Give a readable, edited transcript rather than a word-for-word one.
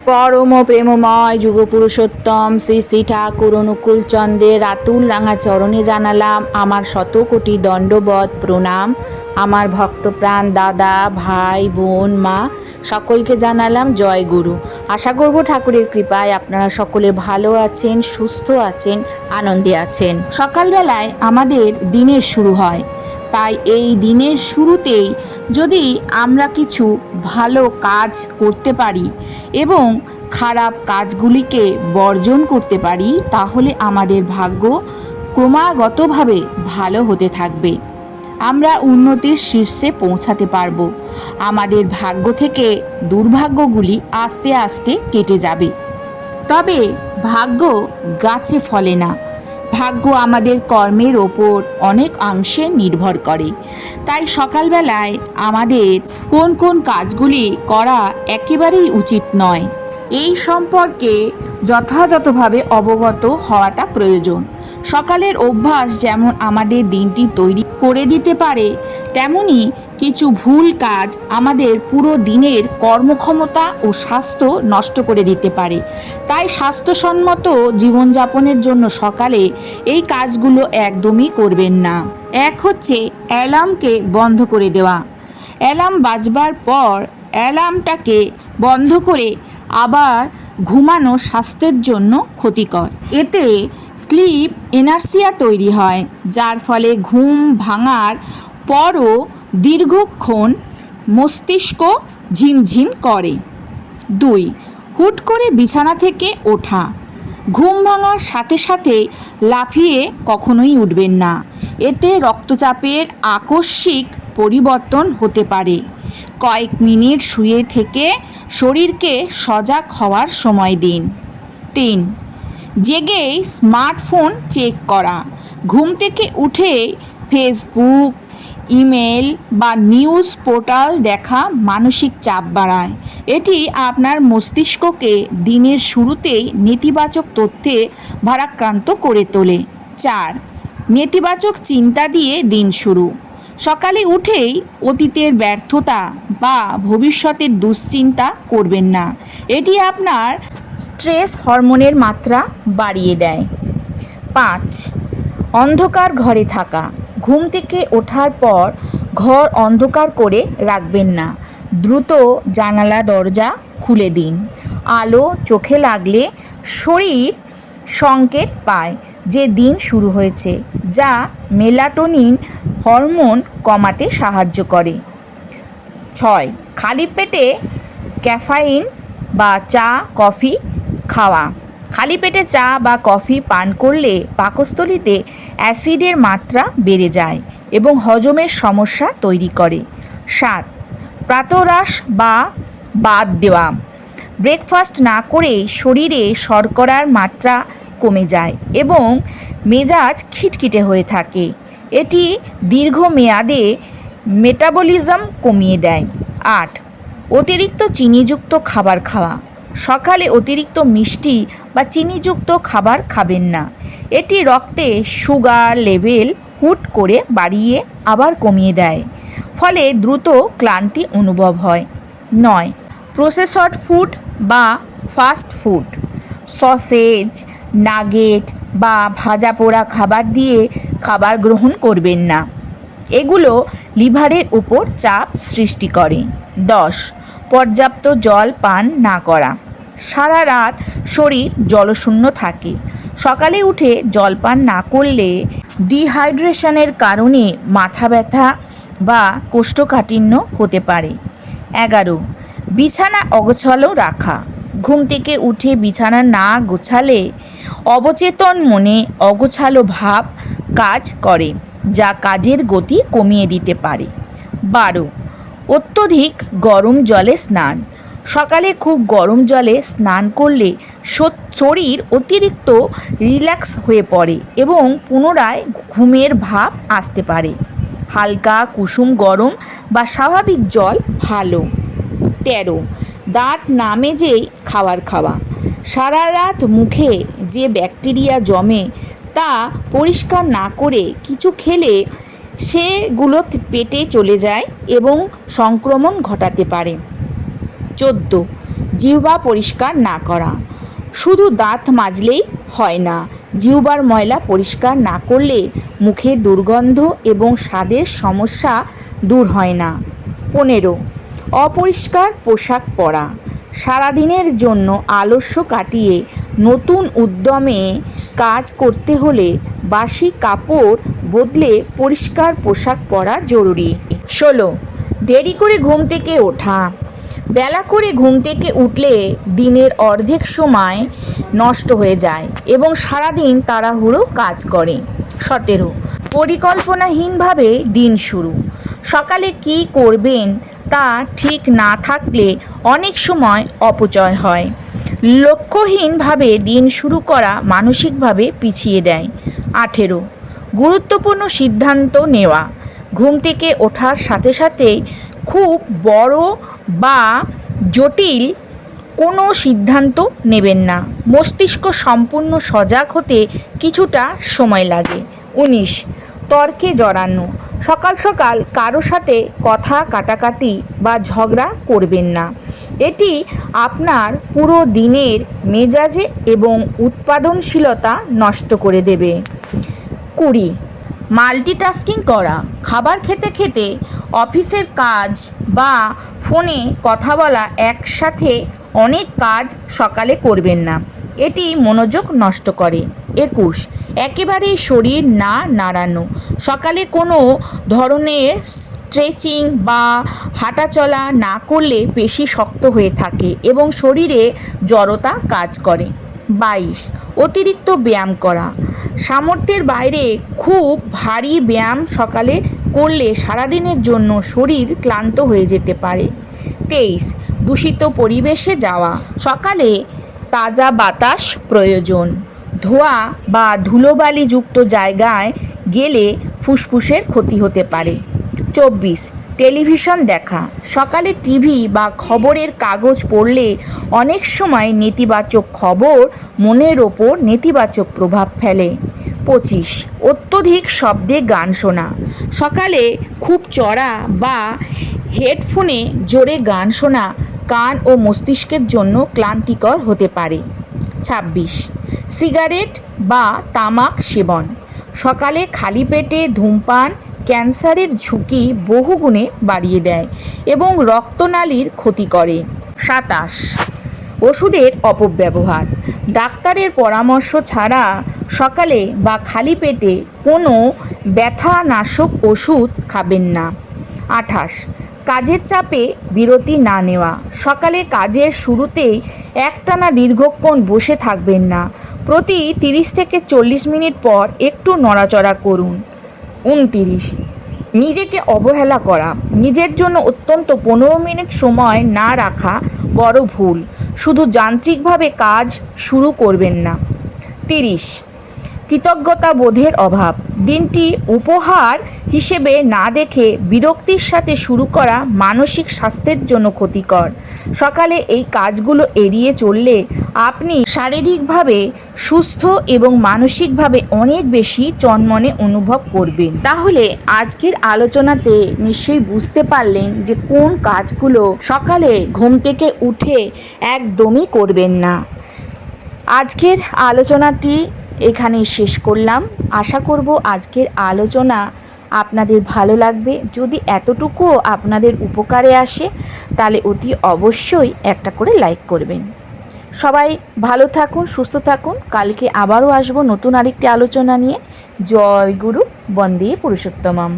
পরম প্রেমময় যুগপুরুষোত্তম শ্রী শ্রী ঠাকুর অনুকূল চন্দ্রের আতুল রাঙা চরণে জানালাম আমার শতকোটি দণ্ডবত প্রণাম। আমার ভক্তপ্রাণ দাদা, ভাই, বোন, মা সকলকে জানালাম জয় গুরু। আশা করব ঠাকুরের কৃপায় আপনারা সকলে ভালো আছেন, সুস্থ আছেন, আনন্দে আছেন। সকালবেলায় আমাদের দিনের শুরু হয়, তাই এই দিনের শুরুতেই যদি আমরা কিছু ভালো কাজ করতে পারি এবং খারাপ কাজগুলিকে বর্জন করতে পারি, তাহলে আমাদের ভাগ্য ক্রমাগতভাবে ভালো হতে থাকবে। আমরা উন্নতির শীর্ষে পৌঁছাতে পারবো। আমাদের ভাগ্য থেকে দুর্ভাগ্যগুলি আস্তে আস্তে কেটে যাবে। তবে ভাগ্য গাছে ফলে না, ভাগ্য আমাদের কর্মের ওপর অনেক অংশে নির্ভর করে। তাই সকালবেলায় আমাদের কোন কোন কাজগুলি করা একেবারেই উচিত নয়, এই সম্পর্কে যথাযথভাবে অবগত হওয়াটা প্রয়োজন। সকালের অভ্যাস যেমন আমাদের দিনটি তৈরি করে দিতে পারে, তেমনি কিছু ভুল কাজ আমাদের পুরো দিনের কর্মক্ষমতা ও স্বাস্থ্য নষ্ট করে দিতে পারে। তাই স্বাস্থ্যসম্মত জীবনযাপনের জন্য সকালে এই কাজগুলো একদমই করবেন না। এক হচ্ছে অ্যালার্মকে বন্ধ করে দেওয়া। অ্যালার্ম বাজবার পর অ্যালার্মটাকে বন্ধ করে আবার ঘুমানো স্বাস্থ্যের জন্য ক্ষতিকর। এতে স্লিপ ইনার্শিয়া তৈরি হয়, যার ফলে ঘুম ভাঙার পরও দীর্ঘক্ষণ মস্তিষ্ক ঝিমঝিম করে। 2. হুট করে বিছানা থেকে ওঠা। ঘুম ভাঙার সাথে সাথে লাফিয়ে কখনোই উঠবেন না। এতে রক্তচাপের আকস্মিক পরিবর্তন হতে পারে। কয়েক মিনিট শুয়ে থেকে শরীরকে সজাগ হওয়ার সময় দিন। 3. জেগেই স্মার্টফোন চেক করা। ঘুম থেকে উঠে ফেসবুক, ইমেল বা নিউজ পোর্টাল দেখা মানসিক চাপ বাড়ায়। এটি আপনার মস্তিষ্ককে দিনের শুরুতেই নেতিবাচক তথ্যে ভারাক্রান্ত করে তোলে। 4. নেতিবাচক চিন্তা দিয়ে দিন শুরু। সকালে উঠেই অতীতের ব্যর্থতা বা ভবিষ্যতের দুশ্চিন্তা করবেন না। এটি আপনার স্ট্রেস হরমোনের মাত্রা বাড়িয়ে দেয়। 5. অন্ধকার ঘরে থাকা। ঘুম থেকে ওঠার পর ঘর অন্ধকার করে রাখবেন না। দ্রুত জানালা দরজা খুলে দিন। আলো চোখে লাগলে শরীর সংকেত পায় যে দিন শুরু হয়েছে, যা মেলাটোনিন হরমোন কমাতে সাহায্য করে। 6. খালি পেটে ক্যাফেইন বা চা কফি খাওয়া। খালি পেটে চা বা কফি পান করলে পাকস্থলীতে অ্যাসিডের মাত্রা বেড়ে যায় এবং হজমের সমস্যা তৈরি করে। 7. প্রাতরাশ বা বাদ দেওয়া। ব্রেকফাস্ট না করে শরীরে শর্করার মাত্রা কমে যায় এবং মেজাজ খিটখিটে হয়ে থাকে। এটি দীর্ঘমেয়াদে মেটাবলিজম কমিয়ে দেয়। 8. অতিরিক্ত চিনিযুক্ত খাবার খাওয়া। সকালে অতিরিক্ত মিষ্টি বা চিনিযুক্ত খাবার খাবেন না। এটি রক্তে সুগার লেভেল হুট করে বাড়িয়ে আবার কমিয়ে দেয়, ফলে দ্রুত ক্লান্তি অনুভব হয়। 9. প্রসেসড ফুড বা ফাস্ট ফুড। সসেজ, নাগেট বা ভাজা পোড়া খাবার দিয়ে খাবার গ্রহণ করবেন না। এগুলো লিভারের উপর চাপ সৃষ্টি করে। 10. পর্যাপ্ত জল পান না করা। সারা রাত শরীর জলশূন্য থাকে। সকালে উঠে জল পান না করলে ডিহাইড্রেশনের কারণে মাথা ব্যথা বা কোষ্ঠকাঠিন্য হতে পারে। 11. বিছানা অগোছালো রাখা। ঘুম থেকে উঠে বিছানা না গোছালে অবচেতন মনে অগোছালো ভাব কাজ করে, যা কাজের গতি কমিয়ে দিতে পারে। 12. অত্যধিক গরম জলে স্নান। সকালে খুব গরম জলে স্নান করলে শরীর অতিরিক্ত রিল্যাক্স হয়ে পড়ে এবং পুনরায় ঘুমের ভাব আসতে পারে। হালকা কুসুম গরম বা স্বাভাবিক জল ভালো। 13. দাঁত না মেজেই খাবার খাওয়া। সারা রাত মুখে যে ব্যাকটেরিয়া জমে তা পরিষ্কার না করে কিছু খেলে সেগুলো পেটে চলে যায় এবং সংক্রমণ ঘটাতে পারে। 14. জিহ্বা পরিষ্কার না করা। শুধু দাঁত মাজলেই হয় না, জিহ্বার ময়লা পরিষ্কার না করলে মুখে দুর্গন্ধ এবং স্বাদের সমস্যা দূর হয় না। 15. অপরিষ্কার পোশাক পরা। সারাদিনের জন্য আলস্য কাটিয়ে নতুন উদ্যমে কাজ করতে হলে বাসি কাপড় বদলে পরিষ্কার পোশাক পরা জরুরি। 16. দেরি করে ঘুম থেকে ওঠা। বেলা করে ঘুম থেকে উঠলে দিনের অর্ধেক সময় নষ্ট হয়ে যায় এবং সারাদিন তাড়াহুড়ো কাজ করে। 17. পরিকল্পনাহীনভাবে দিন শুরু। সকালে কী করবেন তা ঠিক না থাকলে অনেক সময় অপচয় হয়। লক্ষ্যহীনভাবে দিন শুরু করা মানসিকভাবে পিছিয়ে দেয়। 18. গুরুত্বপূর্ণ সিদ্ধান্ত নেওয়া। ঘুম থেকে ওঠার সাথে সাথেই খুব বড় বা জটিল কোনো সিদ্ধান্ত নেবেন না। মস্তিষ্ক সম্পূর্ণ সজাগ হতে কিছুটা সময় লাগে। 19. তর্কে জড়ানো। সকাল সকাল কারো সাথে কথা কাটাকাটি বা ঝগড়া করবেন না। এটি আপনার পুরো দিনের মেজাজে এবং উৎপাদনশীলতা নষ্ট করে দেবে। 20. মাল্টিটাস্কিং করা। খাবার খেতে খেতে অফিসের কাজ বা ফোনে কথা বলা, একসাথে অনেক কাজ সকালে করবেন না, এটি মনোযোগ নষ্ট করে। 21. একেবারেই শরীর না নাড়ানো। সকালে কোনো ধরনের স্ট্রেচিং বা হাঁটাচলা না করলে পেশি শক্ত হয়ে থাকে এবং শরীরে জড়তা কাজ করে। 22. অতিরিক্ত ব্যায়াম করা। সামর্থ্যের বাইরে খুব ভারী ব্যায়াম সকালে করলে সারাদিনের জন্য শরীর ক্লান্ত হয়ে যেতে পারে। 23. দূষিত পরিবেশে যাওয়া। সকালে তাজা বাতাস প্রয়োজন। ধোঁয়া বা ধুলোবালিযুক্ত জায়গায় গেলে ফুসফুসের ক্ষতি হতে পারে। 24. টেলিভিশন দেখা। সকালে টিভি বা খবরের কাগজ পড়লে অনেক সময় নেতিবাচক খবর মনের ওপর নেতিবাচক প্রভাব ফেলে। 25. অত্যধিক শব্দে গান শোনা। সকালে খুব চড়া বা হেডফোনে জোরে গান শোনা কান ও মস্তিষ্কের জন্য ক্লান্তিকর হতে পারে। 26. সিগারেট বা তামাক সেবন। সকালে খালি পেটে ধূমপান ক্যান্সারের ঝুঁকি বহুগুণে বাড়িয়ে দেয় এবং রক্তনালীর ক্ষতি করে। 27. ওষুধের অপব্যবহার। ডাক্তারের পরামর্শ ছাড়া সকালে বা খালি পেটে কোনো ব্যথানাশক ওষুধ খাবেন না। 28. কাজের চাপে বিরতি না নেওয়া। সকালে কাজের শুরুতেই একটানা দীর্ঘক্ষণ বসে থাকবেন না, প্রতি 30 থেকে 40 মিনিট পর একটু নড়াচড়া করুন। 29. নিজেকে অবহেলা করা। নিজের জন্য অত্যন্ত 15 মিনিট সময় না রাখা বড় ভুল। শুধু যান্ত্রিকভাবে কাজ শুরু করবেন না। 30. কৃতজ্ঞতা বোধের অভাব। দিনটি উপহার হিসেবে না দেখে বিরক্তির সাথে শুরু করা মানসিক স্বাস্থ্যের জন্য ক্ষতিকর। সকালে এই কাজগুলো এড়িয়ে চললে আপনি শারীরিকভাবে সুস্থ এবং মানসিকভাবে অনেক বেশি চনমনে অনুভব করবেন। তাহলে আজকের আলোচনাতে নিশ্চয়ই বুঝতে পারলেন যে কোন কাজগুলো সকালে ঘুম থেকে উঠে একদমই করবেন না। আজকের আলোচনাটি এখানেই শেষ করলাম। আশা করব আজকের আলোচনা আপনাদের ভালো লাগবে। যদি এতটুকুও আপনাদের উপকারে আসে তাহলে অতি অবশ্যই একটা করে লাইক করবেন। সবাই ভালো থাকুন, সুস্থ থাকুন। কালকে আবারও আসবো নতুন আরেকটি আলোচনা নিয়ে। জয় গুরু, বন্দে পুরুষোত্তমম।